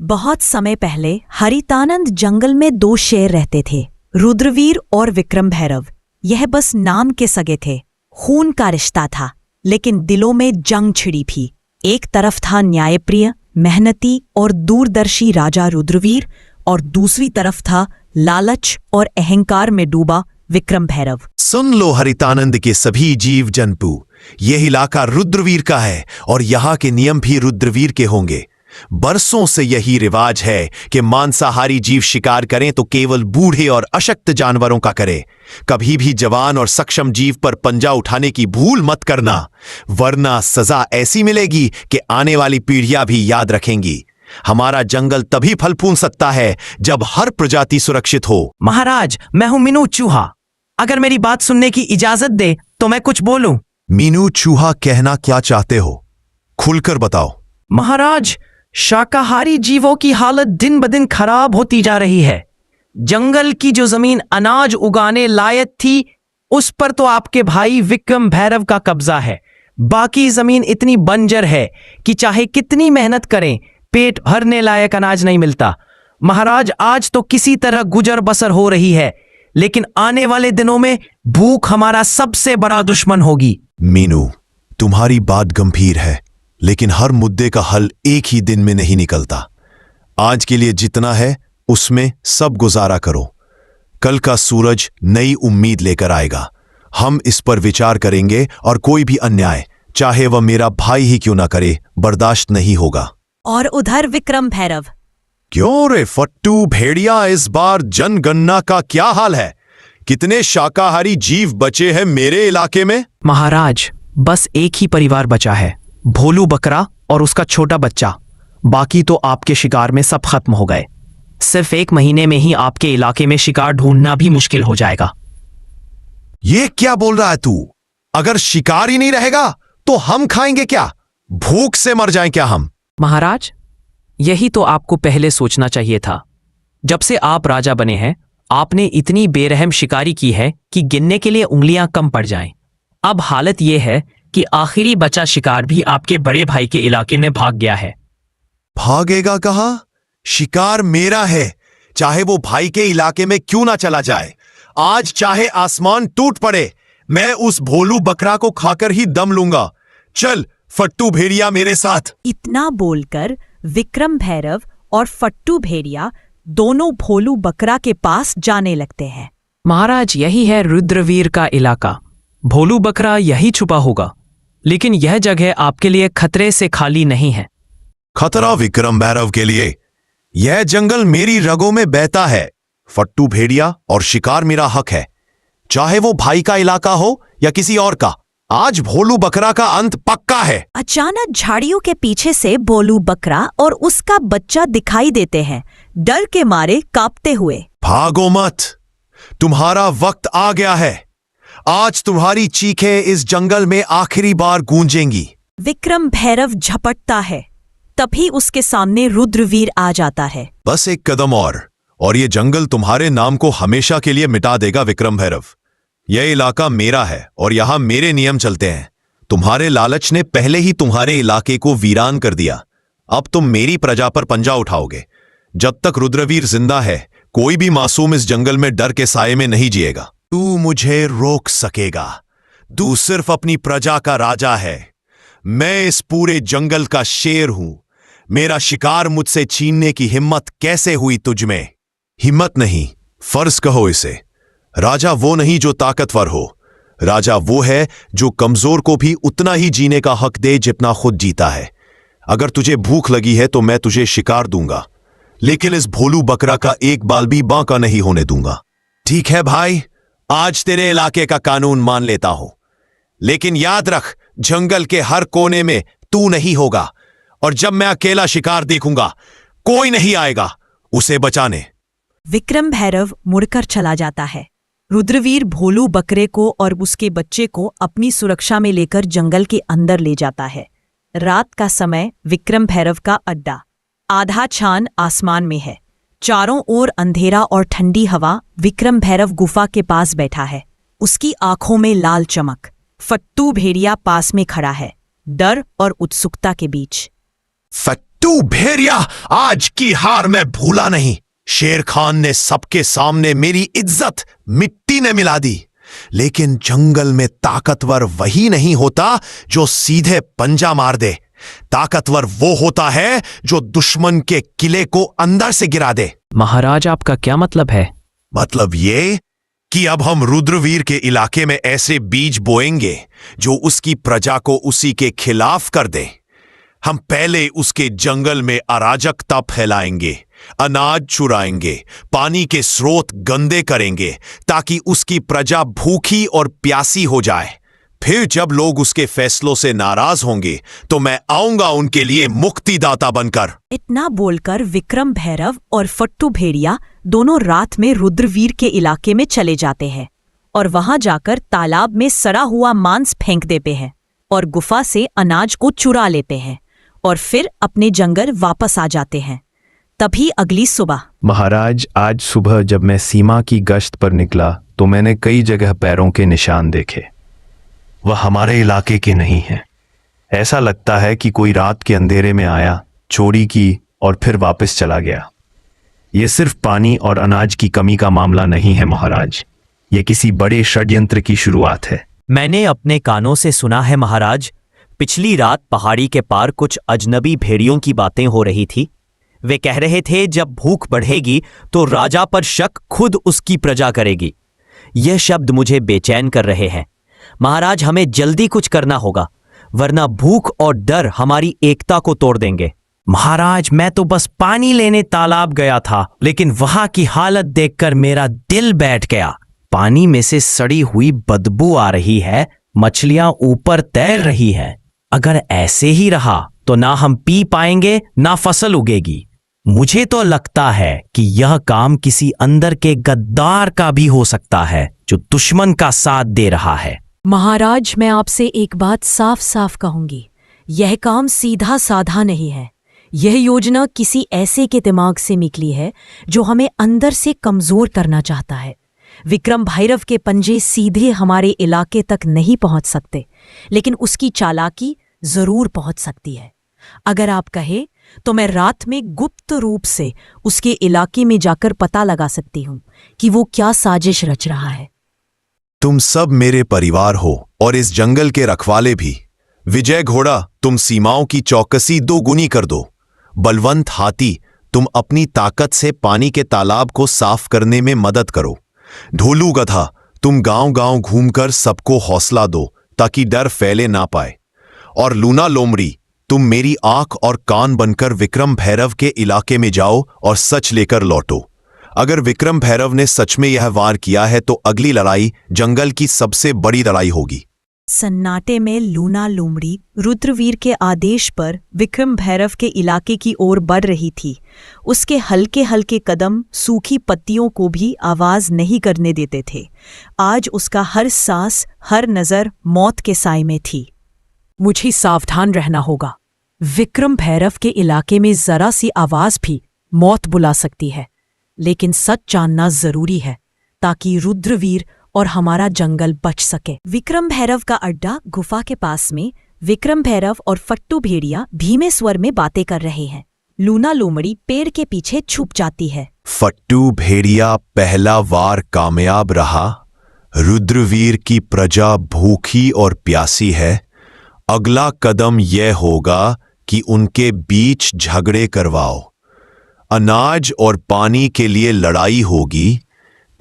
बहुत समय पहले हरितानंद जंगल में दो शेर रहते थे, रुद्रवीर और विक्रम भैरव। यह बस नाम के सगे थे। खून का रिश्ता था, लेकिन दिलों में जंग छिड़ी थी। एक तरफ था न्यायप्रिय, मेहनती और दूरदर्शी राजा रुद्रवीर, और दूसरी तरफ था लालच और अहंकार में डूबा विक्रम भैरव। सुन लो हरितानंद के सभी जीव जंतु, यह इलाका रुद्रवीर का है और यहाँ के नियम भी रुद्रवीर के होंगे। बरसों से यही रिवाज है कि मांसाहारी जीव शिकार करें तो केवल बूढ़े और अशक्त जानवरों का करें। कभी भी जवान और सक्षम जीव पर पंजा उठाने की भूल मत करना, वरना सजा ऐसी मिलेगी कि आने वाली पीढ़ियां भी याद रखेंगी। हमारा जंगल तभी फल फूल सकता है जब हर प्रजाति सुरक्षित हो। महाराज, मैं हूं मीनू चूहा। अगर मेरी बात सुनने की इजाजत दे तो मैं कुछ बोलूं। मीनू चूहा, कहना क्या चाहते हो? खुलकर बताओ। महाराज, शाकाहारी जीवों की हालत दिन ब दिन खराब होती जा रही है। जंगल की जो जमीन अनाज उगाने लायक थी, उस पर तो आपके भाई विक्रम भैरव का कब्जा है। बाकी जमीन इतनी बंजर है कि चाहे कितनी मेहनत करें, पेट भरने लायक अनाज नहीं मिलता। महाराज, आज तो किसी तरह गुजर बसर हो रही है, लेकिन आने वाले दिनों में भूख हमारा सबसे बड़ा दुश्मन होगी। मीनू, तुम्हारी बात गंभीर है, लेकिन हर मुद्दे का हल एक ही दिन में नहीं निकलता। आज के लिए जितना है उसमें सब गुजारा करो। कल का सूरज नई उम्मीद लेकर आएगा। हम इस पर विचार करेंगे और कोई भी अन्याय, चाहे वह मेरा भाई ही क्यों ना करे, बर्दाश्त नहीं होगा। और उधर विक्रम भैरव। क्यों रे फट्टू भेड़िया, इस बार जनगणना का क्या हाल है? कितने शाकाहारी जीव बचे हैं मेरे इलाके में? महाराज, बस एक ही परिवार बचा है, भोलू बकरा और उसका छोटा बच्चा। बाकी तो आपके शिकार में सब खत्म हो गए। सिर्फ 1 महीने में ही आपके इलाके में शिकार ढूंढना भी मुश्किल हो जाएगा। ये क्या बोल रहा है तू? अगर शिकार ही नहीं रहेगा तो हम खाएंगे क्या? भूख से मर जाएं क्या हम? महाराज, यही तो आपको पहले सोचना चाहिए था। जब से आप राजा बने हैं, आपने इतनी बेरहम शिकारी की है कि गिनने के लिए उंगलियां कम पड़ जाएं। अब हालत यह है कि आखिरी बचा शिकार भी आपके बड़े भाई के इलाके में भाग गया है। भागेगा कहाँ? शिकार मेरा है, चाहे वो भाई के इलाके में क्यों ना चला जाए। आज चाहे आसमान टूट पड़े, मैं उस भोलू बकरा को खाकर ही दम लूंगा। चल फट्टू भेड़िया, मेरे साथ। इतना बोलकर विक्रम भैरव और फट्टू भेड़िया दोनों भोलू बकरा के पास जाने लगते हैं। महाराज, यही है रुद्रवीर का इलाका। भोलू बकरा यही छुपा होगा, लेकिन यह जगह आपके लिए खतरे से खाली नहीं है। खतरा विक्रम भैरव के लिए? यह जंगल मेरी रगों में बहता है। फट्टू भेड़िया और शिकार मेरा हक है, चाहे वो भाई का इलाका हो या किसी और का। आज भोलू बकरा का अंत पक्का है। अचानक झाड़ियों के पीछे से भोलू बकरा और उसका बच्चा दिखाई देते हैं, डर के मारे कांपते हुए। भागो मत, तुम्हारा वक्त आ गया है। आज तुम्हारी चीखें इस जंगल में आखिरी बार गूंजेंगी। विक्रम भैरव झपटता है, तभी उसके सामने रुद्रवीर आ जाता है। बस एक कदम और ये जंगल तुम्हारे नाम को हमेशा के लिए मिटा देगा विक्रम भैरव। यह इलाका मेरा है और यहां मेरे नियम चलते हैं। तुम्हारे लालच ने पहले ही तुम्हारे इलाके को वीरान कर दिया। अब तुम मेरी प्रजा पर पंजा उठाओगे। जब तक रुद्रवीर जिंदा है, कोई भी मासूम इस जंगल में डर के साये में नहीं जिएगा। तू मुझे रोक सकेगा? तू सिर्फ अपनी प्रजा का राजा है। मैं इस पूरे जंगल का शेर हूं। मेरा शिकार मुझसे छीनने की हिम्मत कैसे हुई तुझ में? हिम्मत नहीं, फर्ज कहो इसे। राजा वो नहीं जो ताकतवर हो, राजा वो है जो कमजोर को भी उतना ही जीने का हक दे जितना खुद जीता है। अगर तुझे भूख लगी है तो मैं तुझे शिकार दूंगा, लेकिन इस भोलू बकरा का एक बाल भी बांका नहीं होने दूंगा। ठीक है भाई, आज तेरे इलाके का कानून मान लेता हूं, लेकिन याद रख, जंगल के हर कोने में तू नहीं होगा, और जब मैं अकेला शिकार देखूंगा, कोई नहीं आएगा उसे बचाने। विक्रम भैरव मुड़कर चला जाता है। रुद्रवीर भोलू बकरे को और उसके बच्चे को अपनी सुरक्षा में लेकर जंगल के अंदर ले जाता है। रात का समय विक्रम भैरव का अड्डा। आधा चांद आसमान में है, चारों ओर अंधेरा और ठंडी हवा। विक्रम भैरव गुफा के पास बैठा है, उसकी आंखों में लाल चमक। फट्टू भेड़िया पास में खड़ा है, डर और उत्सुकता के बीच। फट्टू भेड़िया, आज की हार मैं भूला नहीं। शेर खान ने सबके सामने मेरी इज्जत मिट्टी ने मिला दी, लेकिन जंगल में ताकतवर वही नहीं होता जो सीधे पंजा मार दे। ताकतवर वो होता है जो दुश्मन के किले को अंदर से गिरा दे। महाराज, आपका क्या मतलब है? मतलब ये कि अब हम रुद्रवीर के इलाके में ऐसे बीज बोएंगे जो उसकी प्रजा को उसी के खिलाफ कर दे। हम पहले उसके जंगल में अराजकता फैलाएंगे, अनाज चुराएंगे, पानी के स्रोत गंदे करेंगे ताकि उसकी प्रजा भूखी और प्यासी हो जाए। फिर जब लोग उसके फैसलों से नाराज होंगे तो मैं आऊंगा उनके लिए मुक्तिदाता बनकर। इतना बोलकर विक्रम भैरव और फट्टू भेड़िया दोनों रात में रुद्रवीर के इलाके में चले जाते हैं और वहां जाकर तालाब में सड़ा हुआ मांस फेंक देते हैं और गुफा से अनाज को चुरा लेते हैं और फिर अपने जंगल वापस आ जाते हैं। तभी अगली सुबह। महाराज, आज सुबह जब मैं सीमा की गश्त पर निकला तो मैंने कई जगह पैरों के निशान देखे। वह हमारे इलाके के नहीं हैं। ऐसा लगता है कि कोई रात के अंधेरे में आया, चोरी की और फिर वापस चला गया। यह सिर्फ पानी और अनाज की कमी का मामला नहीं है महाराज, यह किसी बड़े षड्यंत्र की शुरुआत है। मैंने अपने कानों से सुना है महाराज, पिछली रात पहाड़ी के पार कुछ अजनबी भेड़ियों की बातें हो रही थी। वे कह रहे थे जब भूख बढ़ेगी तो राजा पर शक खुद उसकी प्रजा करेगी। यह शब्द मुझे बेचैन कर रहे हैं। महाराज, हमें जल्दी कुछ करना होगा, वरना भूख और डर हमारी एकता को तोड़ देंगे। महाराज, मैं तो बस पानी लेने तालाब गया था, लेकिन वहां की हालत देखकर मेरा दिल बैठ गया। पानी में से सड़ी हुई बदबू आ रही है, मछलियां ऊपर तैर रही है। अगर ऐसे ही रहा तो ना हम पी पाएंगे ना फसल उगेगी। मुझे तो लगता है कि यह काम किसी अंदर के गद्दार का भी हो सकता है जो दुश्मन का साथ दे रहा है। महाराज, मैं आपसे एक बात साफ साफ कहूंगी, यह काम सीधा साधा नहीं है। यह योजना किसी ऐसे के दिमाग से निकली है जो हमें अंदर से कमजोर करना चाहता है। विक्रम भैरव के पंजे सीधे हमारे इलाके तक नहीं पहुंच सकते, लेकिन उसकी चालाकी जरूर पहुंच सकती है। अगर आप कहे तो मैं रात में गुप्त रूप से उसके इलाके में जाकर पता लगा सकती हूं कि वो क्या साजिश रच रहा है। तुम सब मेरे परिवार हो और इस जंगल के रखवाले भी। विजय घोड़ा, तुम सीमाओं की चौकसी दोगुनी कर दो। बलवंत हाथी, तुम अपनी ताकत से पानी के तालाब को साफ करने में मदद करो। ढोलू गधा, तुम गांव-गांव घूमकर सबको हौसला दो ताकि डर फैले ना पाए। और लूना लोमड़ी, तुम मेरी आंख और कान बनकर विक्रम भैरव के इलाके में जाओ और सच लेकर लौटो। अगर विक्रम भैरव ने सच में यह वार किया है तो अगली लड़ाई जंगल की सबसे बड़ी लड़ाई होगी। सन्नाटे में लूना लोमड़ी रुद्रवीर के आदेश पर विक्रम भैरव के इलाके की ओर बढ़ रही थी। उसके हल्के हल्के कदम सूखी पत्तियों को भी आवाज नहीं करने देते थे। आज उसका हर सांस, हर नजर मौत के साए में थी। मुझे सावधान रहना होगा। विक्रम भैरव के इलाके में जरा सी आवाज भी मौत बुला सकती है, लेकिन सच जानना जरूरी है ताकि रुद्रवीर और हमारा जंगल बच सके। विक्रम भैरव का अड्डा गुफा के पास में विक्रम भैरव और फट्टू भेड़िया धीमे स्वर में बातें कर रहे हैं। लूना लोमड़ी पेड़ के पीछे छुप जाती है। फट्टू भेड़िया, पहला वार कामयाब रहा। रुद्रवीर की प्रजा भूखी और प्यासी है। अगला कदम यह होगा कि उनके बीच झगड़े करवाओ। अनाज और पानी के लिए लड़ाई होगी,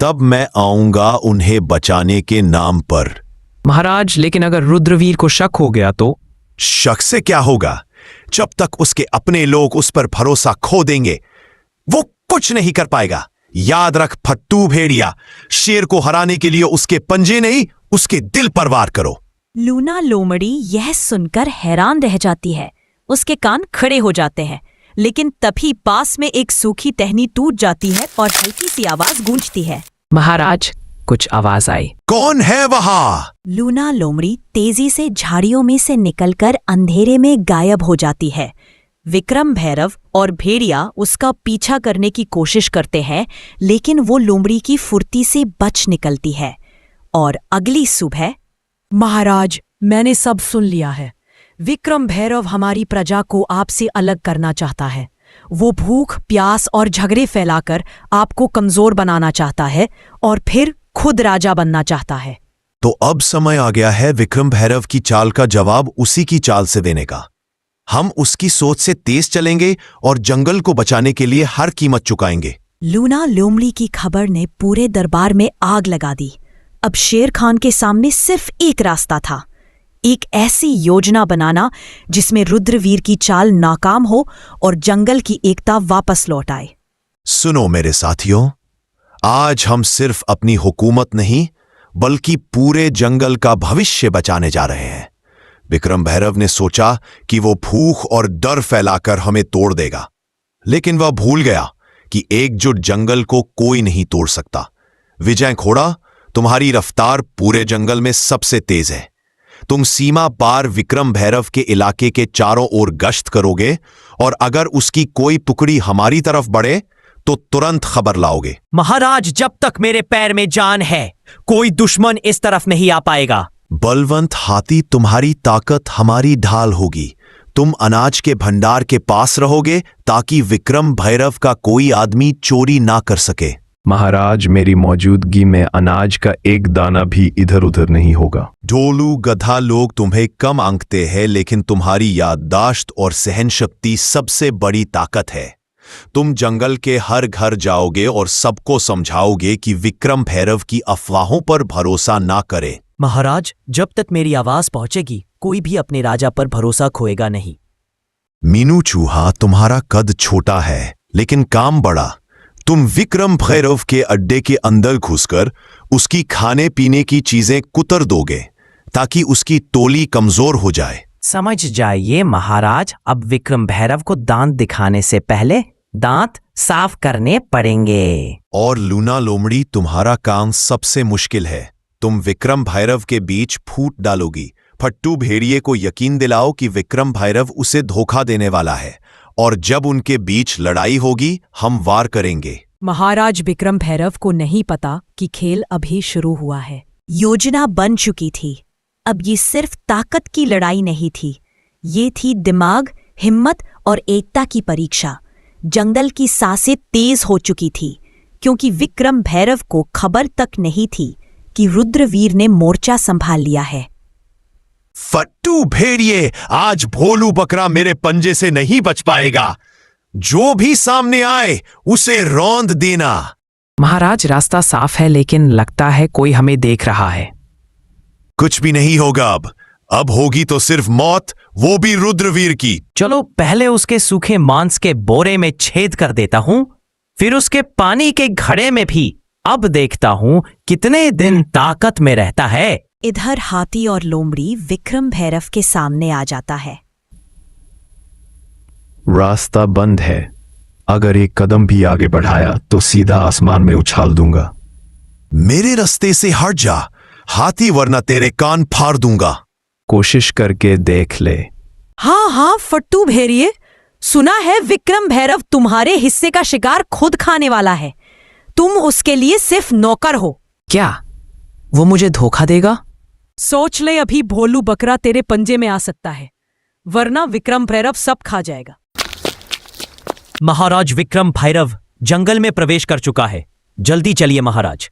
तब मैं आऊंगा उन्हें बचाने के नाम पर। महाराज, लेकिन अगर रुद्रवीर को शक हो गया तो? शक से क्या होगा? जब तक उसके अपने लोग उस पर भरोसा खो देंगे, वो कुछ नहीं कर पाएगा। याद रख फट्टू भेड़िया, शेर को हराने के लिए उसके पंजे नहीं, उसके दिल पर वार करो। लूना लोमड़ी यह सुनकर हैरान रह जाती है। उसके कान खड़े हो जाते हैं, लेकिन तभी पास में एक सूखी टहनी टूट जाती है और हल्की सी आवाज गूंजती है। महाराज, कुछ आवाज आई। कौन है वहां? लूना लोमड़ी तेजी से झाड़ियों में से निकलकर अंधेरे में गायब हो जाती है। विक्रम भैरव और भेड़िया उसका पीछा करने की कोशिश करते हैं, लेकिन वो लोमड़ी की फुर्ती से बच निकलती है। और अगली सुबह। महाराज, मैंने सब सुन लिया है। विक्रम भैरव हमारी प्रजा को आपसे अलग करना चाहता है। वो भूख, प्यास और झगड़े फैलाकर आपको कमजोर बनाना चाहता है और फिर खुद राजा बनना चाहता है। तो अब समय आ गया है विक्रम भैरव की चाल का जवाब उसी की चाल से देने का। हम उसकी सोच से तेज चलेंगे और जंगल को बचाने के लिए हर कीमत चुकाएंगे। लूना लोमड़ी की खबर ने पूरे दरबार में आग लगा दी। अब शेर खान के सामने सिर्फ एक रास्ता था, एक ऐसी योजना बनाना जिसमें रुद्रवीर की चाल नाकाम हो और जंगल की एकता वापस लौट आए। सुनो मेरे साथियों, आज हम सिर्फ अपनी हुकूमत नहीं बल्कि पूरे जंगल का भविष्य बचाने जा रहे हैं। विक्रम भैरव ने सोचा कि वो भूख और डर फैलाकर हमें तोड़ देगा, लेकिन वह भूल गया कि एकजुट जंगल को कोई नहीं तोड़ सकता। विजय घोड़ा, तुम्हारी रफ्तार पूरे जंगल में सबसे तेज है। तुम सीमा पार विक्रम भैरव के इलाके के चारों ओर गश्त करोगे और अगर उसकी कोई टुकड़ी हमारी तरफ बढ़े तो तुरंत खबर लाओगे। महाराज, जब तक मेरे पैर में जान है कोई दुश्मन इस तरफ नहीं आ पाएगा। बलवंत हाथी, तुम्हारी ताकत हमारी ढाल होगी। तुम अनाज के भंडार के पास रहोगे ताकि विक्रम भैरव का कोई आदमी चोरी ना कर सके। महाराज, मेरी मौजूदगी में अनाज का एक दाना भी इधर उधर नहीं होगा। ढोलू गधा लोग तुम्हें कम आंकते हैं, लेकिन तुम्हारी याददाश्त और सहन शक्ति सबसे बड़ी ताकत है। तुम जंगल के हर घर जाओगे और सबको समझाओगे कि विक्रम भैरव की अफवाहों पर भरोसा ना करे। महाराज, जब तक मेरी आवाज पहुंचेगी कोई भी अपने राजा पर भरोसा खोएगा नहीं। मीनू चूहा, तुम्हारा कद छोटा है लेकिन काम बड़ा। तुम विक्रम भैरव के अड्डे के अंदर घुसकर उसकी खाने पीने की चीजें कुतर दोगे ताकि उसकी टोली कमजोर हो जाए। समझ जाइए महाराज, अब विक्रम भैरव को दांत दिखाने से पहले दांत साफ करने पड़ेंगे। और लूना लोमड़ी, तुम्हारा काम सबसे मुश्किल है। तुम विक्रम भैरव के बीच फूट डालोगी। फट्टू भेड़िए को यकीन दिलाओ कि विक्रम भैरव उसे धोखा देने वाला है और जब उनके बीच लड़ाई होगी हम वार करेंगे। महाराज, विक्रम भैरव को नहीं पता कि खेल अभी शुरू हुआ है। योजना बन चुकी थी। अब ये सिर्फ ताकत की लड़ाई नहीं थी, ये थी दिमाग, हिम्मत और एकता की परीक्षा। जंगल की सांसें तेज हो चुकी थी क्योंकि विक्रम भैरव को खबर तक नहीं थी कि रुद्रवीर ने मोर्चा संभाल लिया है। फट्टू भेड़िए, आज भोलू बकरा मेरे पंजे से नहीं बच पाएगा। जो भी सामने आए उसे रौंद देना। महाराज, रास्ता साफ है लेकिन लगता है कोई हमें देख रहा है। कुछ भी नहीं होगा। अब होगी तो सिर्फ मौत, वो भी रुद्रवीर की। चलो पहले उसके सूखे मांस के बोरे में छेद कर देता हूं, फिर उसके पानी के घड़े में भी। अब देखता हूं कितने दिन ताकत में रहता है। इधर हाथी और लोमड़ी विक्रम भैरव के सामने आ जाता है। रास्ता बंद है। अगर एक कदम भी आगे बढ़ाया तो सीधा आसमान में उछाल दूंगा। मेरे रास्ते से हट जा हाथी, वरना तेरे कान फाड़ दूंगा। कोशिश करके देख ले। हाँ हाँ फट्टू भेड़िए, सुना है विक्रम भैरव तुम्हारे हिस्से का शिकार खुद खाने वाला है। तुम उसके लिए सिर्फ नौकर हो। क्या वो मुझे धोखा देगा? सोच ले, अभी भोलू बकरा तेरे पंजे में आ सकता है, वरना विक्रम भैरव सब खा जाएगा। महाराज, विक्रम भैरव जंगल में प्रवेश कर चुका है। जल्दी चलिए महाराज।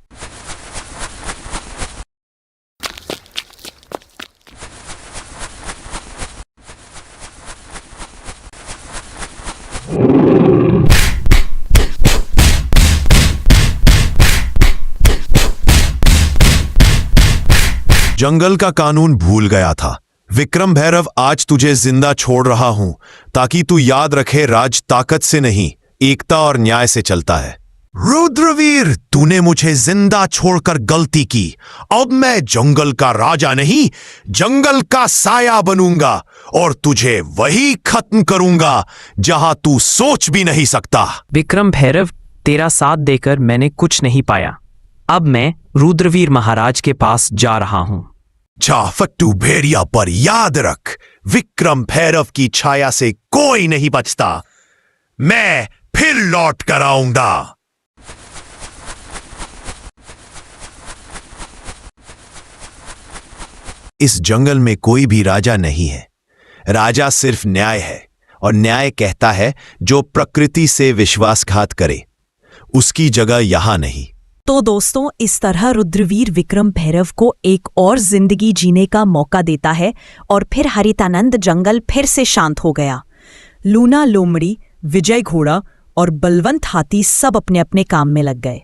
जंगल का कानून भूल गया था। विक्रम भैरव, आज तुझे जिंदा छोड़ रहा हूं ताकि तू याद रखे, राज ताकत से नहीं एकता और न्याय से चलता है। रुद्रवीर, तूने मुझे जिंदा छोड़कर गलती की। अब मैं जंगल का राजा नहीं, जंगल का साया बनूंगा और तुझे वही खत्म करूंगा जहां तू सोच भी नहीं सकता। विक्रम भैरव, तेरा साथ देकर मैंने कुछ नहीं पाया। अब मैं रुद्रवीर महाराज के पास जा रहा हूं। जा फट्टू भेड़िया, पर याद रख, विक्रम भैरव की छाया से कोई नहीं बचता। मैं फिर लौट कर आऊंगा। इस जंगल में कोई भी राजा नहीं है, राजा सिर्फ न्याय है, और न्याय कहता है जो प्रकृति से विश्वासघात करे उसकी जगह यहां नहीं। तो दोस्तों, इस तरह रुद्रवीर विक्रम भैरव को एक और जिंदगी जीने का मौका देता है और फिर हरितानंद जंगल फिर से शांत हो गया। लूना लोमड़ी, विजय घोड़ा और बलवंत हाथी सब अपने अपने काम में लग गए।